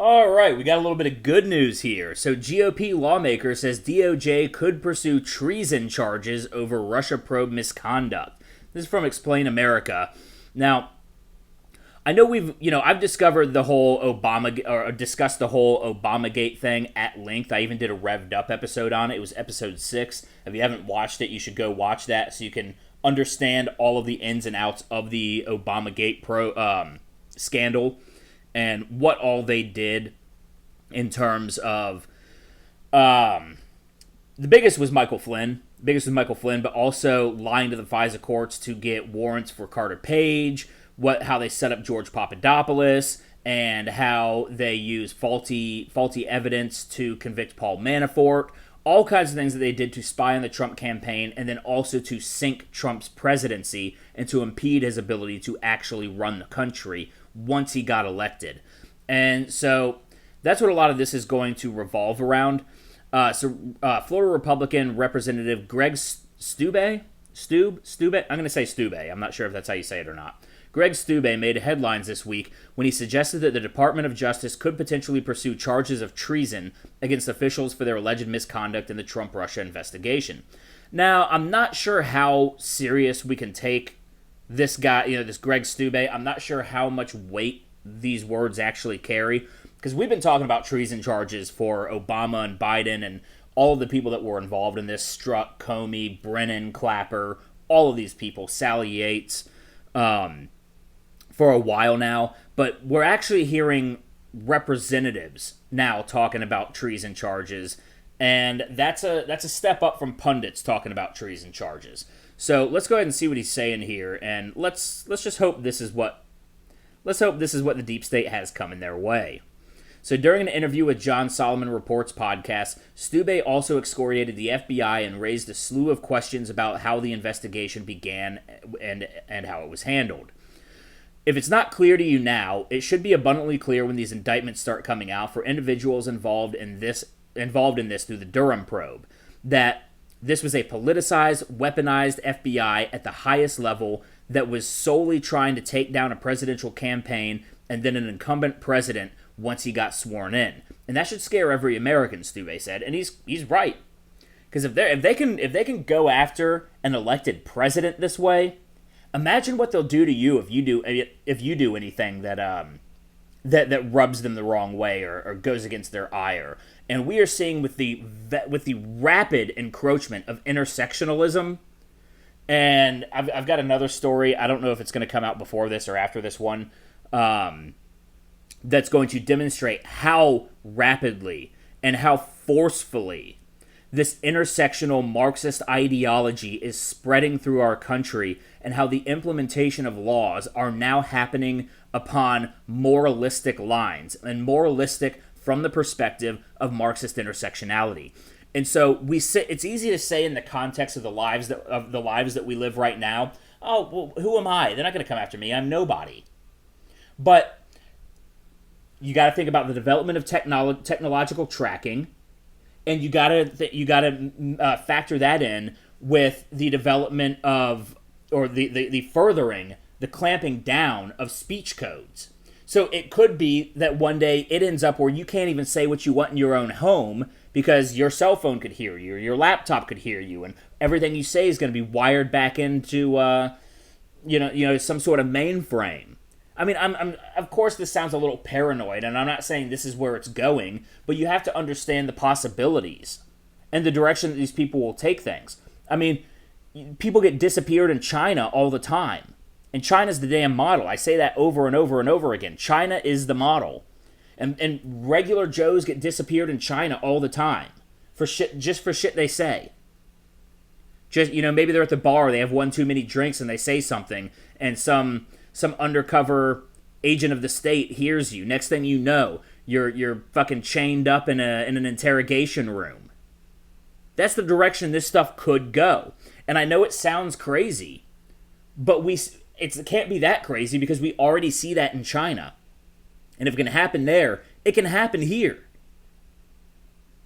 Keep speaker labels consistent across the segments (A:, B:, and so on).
A: All right, we got a little bit of good news here. So GOP lawmaker says DOJ could pursue treason charges over Russia probe misconduct. This is from Explain America. Now, I know I've discovered the whole discussed the whole Obamagate thing at length. I even did a revved up episode on it. It was episode 6. If you haven't watched it, you should go watch that so you can understand all of the ins and outs of the Obamagate scandal and what all they did in terms of the biggest was Michael Flynn. But also lying to the FISA courts to get warrants for Carter Page, how they set up George Papadopoulos, and how they use faulty evidence to convict Paul Manafort. All kinds of things that they did to spy on the Trump campaign, and then also to sink Trump's presidency and to impede his ability to actually run the country once he got elected. And so that's what a lot of this is going to revolve around. Florida Republican Representative Greg Steube? I'm going to say Steube. I'm not sure if that's how you say it or not. Greg Steube made headlines this week when he suggested that the Department of Justice could potentially pursue charges of treason against officials for their alleged misconduct in the Trump-Russia investigation. Now, I'm not sure how serious we can take this guy, this Greg Steube. I'm not sure how much weight these words actually carry, because we've been talking about treason charges for Obama and Biden and all of the people that were involved in this: Strzok, Comey, Brennan, Clapper, all of these people, Sally Yates, for a while now. But we're actually hearing representatives now talking about treason charges, and that's a step up from pundits talking about treason charges. So let's go ahead and see what he's saying here, and let's just hope this is what the deep state has coming their way. So during an interview with John Solomon Reports podcast, Steube also excoriated the FBI and raised a slew of questions about how the investigation began and how it was handled. If it's not clear to you now, it should be abundantly clear when these indictments start coming out for individuals involved in this through the Durham probe, that this was a politicized, weaponized FBI at the highest level that was solely trying to take down a presidential campaign and then an incumbent president once he got sworn in. And that should scare every American, Steube said, and he's right. Because if they can go after an elected president this way, imagine what they'll do to you if you do anything that rubs them the wrong way or goes against their ire. And we are seeing with the rapid encroachment of intersectionalism. And I've got another story. I don't know if it's going to come out before this or after this one. That's going to demonstrate how rapidly and how forcefully this intersectional Marxist ideology is spreading through our country, and how the implementation of laws are now happening upon moralistic lines, and moralistic from the perspective of Marxist intersectionality. And so it's easy to say in the context of the lives that we live right now, oh, well, who am I? They're not going to come after me. I'm nobody. But you got to think about the development of technological tracking, and you got to factor that in with the development of, or the furthering, the clamping down of speech codes. So it could be that one day it ends up where you can't even say what you want in your own home because your cell phone could hear you, or your laptop could hear you, and everything you say is going to be wired back into some sort of mainframe. I mean, I'm of course this sounds a little paranoid, and I'm not saying this is where it's going, but you have to understand the possibilities and the direction that these people will take things. I mean, people get disappeared in China all the time, and China's the damn model. I say that over and over and over again. China is the model, and regular Joes get disappeared in China all the time for shit they say. Just, maybe they're at the bar, they have one too many drinks, and they say something, and some undercover agent of the state hears you. Next thing you know, you're fucking chained up in an interrogation room. That's the direction this stuff could go. And I know it sounds crazy, but it can't be that crazy because we already see that in China. And if it can happen there, it can happen here.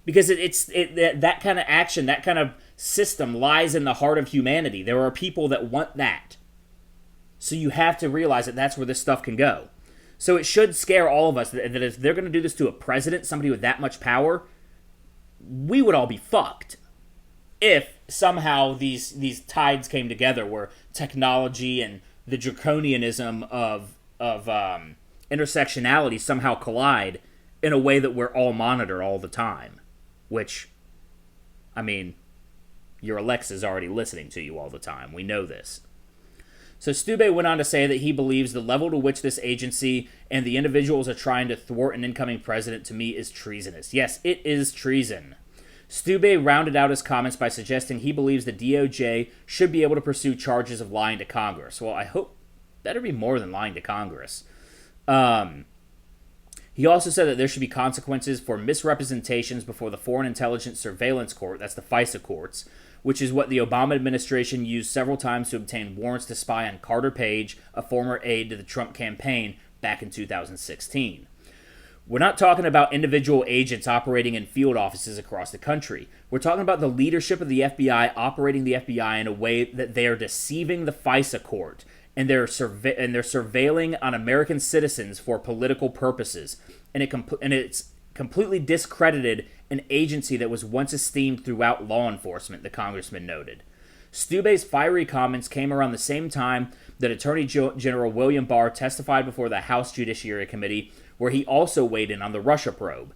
A: Because that kind of action, that kind of system lies in the heart of humanity. There are people that want that. So you have to realize that that's where this stuff can go. So it should scare all of us that if they're going to do this to a president, somebody with that much power, we would all be fucked. If somehow these tides came together where technology and the draconianism of intersectionality somehow collide in a way that we're all monitored all the time. Which, I mean, your Alexa's already listening to you all the time. We know this. So Steube went on to say that he believes the level to which this agency and the individuals are trying to thwart an incoming president, to me, is treasonous. Yes, it is treason. Steube rounded out his comments by suggesting he believes the DOJ should be able to pursue charges of lying to Congress. Well, I hope better be more than lying to Congress. He also said that there should be consequences for misrepresentations before the Foreign Intelligence Surveillance Court, that's the FISA courts, which is what the Obama administration used several times to obtain warrants to spy on Carter Page, a former aide to the Trump campaign, back in 2016. We're not talking about individual agents operating in field offices across the country. We're talking about the leadership of the FBI operating the FBI in a way that they are deceiving the FISA court, and they're surveilling on American citizens for political purposes, and it's completely discredited an agency that was once esteemed throughout law enforcement, the congressman noted. Steube's fiery comments came around the same time that Attorney General William Barr testified before the House Judiciary Committee, where he also weighed in on the Russia probe.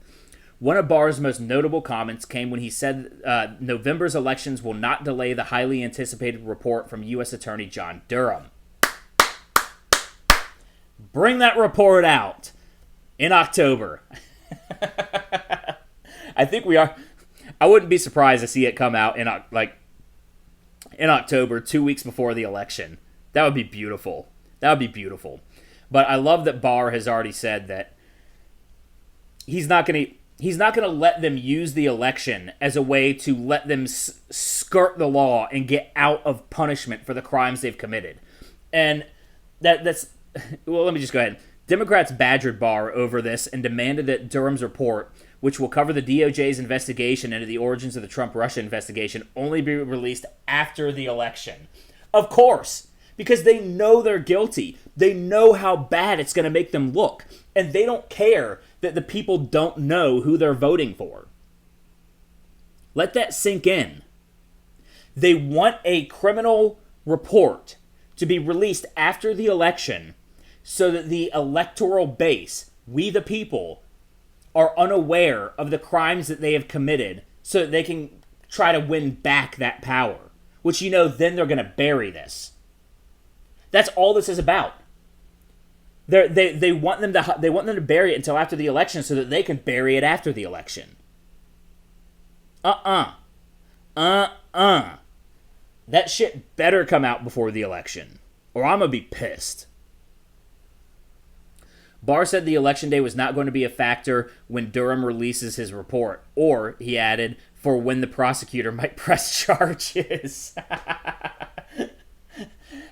A: One of Barr's most notable comments came when he said November's elections will not delay the highly anticipated report from U.S. Attorney John Durham. Bring that report out in October. I think we are. I wouldn't be surprised to see it come out in October, 2 weeks before the election. That would be beautiful. But I love that Barr has already said that he's not going to let them use the election as a way to let them skirt the law and get out of punishment for the crimes they've committed. And that's well, let me just go ahead. Democrats badgered Barr over this and demanded that Durham's report, which will cover the DOJ's investigation into the origins of the Trump-Russia investigation, only be released after the election. Of course, because they know they're guilty. They know how bad it's going to make them look. And they don't care that the people don't know who they're voting for. Let that sink in. They want a criminal report to be released after the election so that the electoral base, we the people, are unaware of the crimes that they have committed so that they can try to win back that power. Which, then they're going to bury this. That's all this is about. They want them to bury it until after the election so that they can bury it after the election. That shit better come out before the election, or I'm gonna be pissed. Barr said the election day was not going to be a factor when Durham releases his report, or, he added, for when the prosecutor might press charges.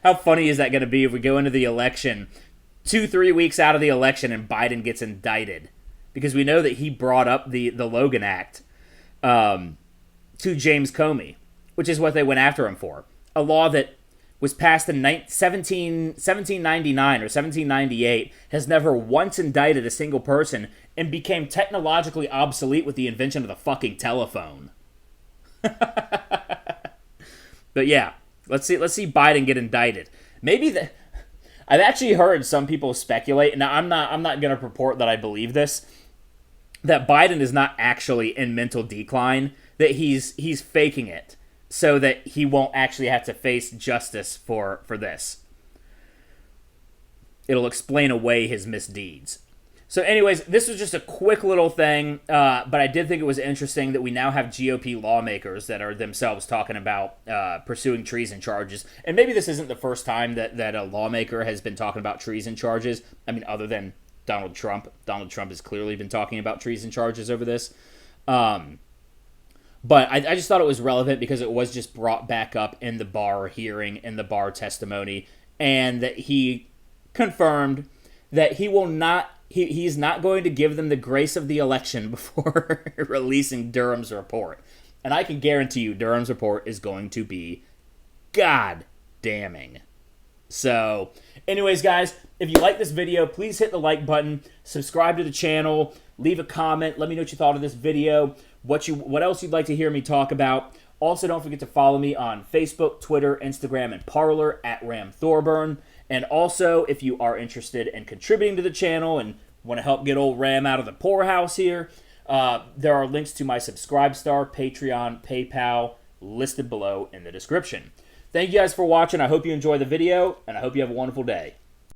A: How funny is that going to be if we go into the election 2-3 weeks out of the election and Biden gets indicted? Because we know that he brought up the Logan Act to James Comey, which is what they went after him for. A law that was passed in 1799 or 1798, has never once indicted a single person, and became technologically obsolete with the invention of the fucking telephone. But yeah, let's see Biden get indicted. Maybe I've actually heard some people speculate. Now I'm not going to purport that I believe this, that Biden is not actually in mental decline, that he's faking it so that he won't actually have to face justice for this. It'll explain away his misdeeds. So anyways, this was just a quick little thing, but I did think it was interesting that we now have GOP lawmakers that are themselves talking about pursuing treason charges. And maybe this isn't the first time that a lawmaker has been talking about treason charges. I mean, other than Donald Trump. Donald Trump has clearly been talking about treason charges over this. But I just thought it was relevant because it was just brought back up in the Barr hearing, in the Barr testimony, and that he confirmed that he will not, he's not going to give them the grace of the election before releasing Durham's report. And I can guarantee you Durham's report is going to be god-damning. So, anyways, guys, if you like this video, please hit the like button, subscribe to the channel, leave a comment, let me know what you thought of this video, what else you'd like to hear me talk about. Also, don't forget to follow me on Facebook, Twitter, Instagram, and Parler at Thorburn. And also, if you are interested in contributing to the channel and want to help get old Ram out of the poorhouse here, there are links to my Subscribestar, Patreon, PayPal listed below in the description. Thank you guys for watching. I hope you enjoy the video, and I hope you have a wonderful day.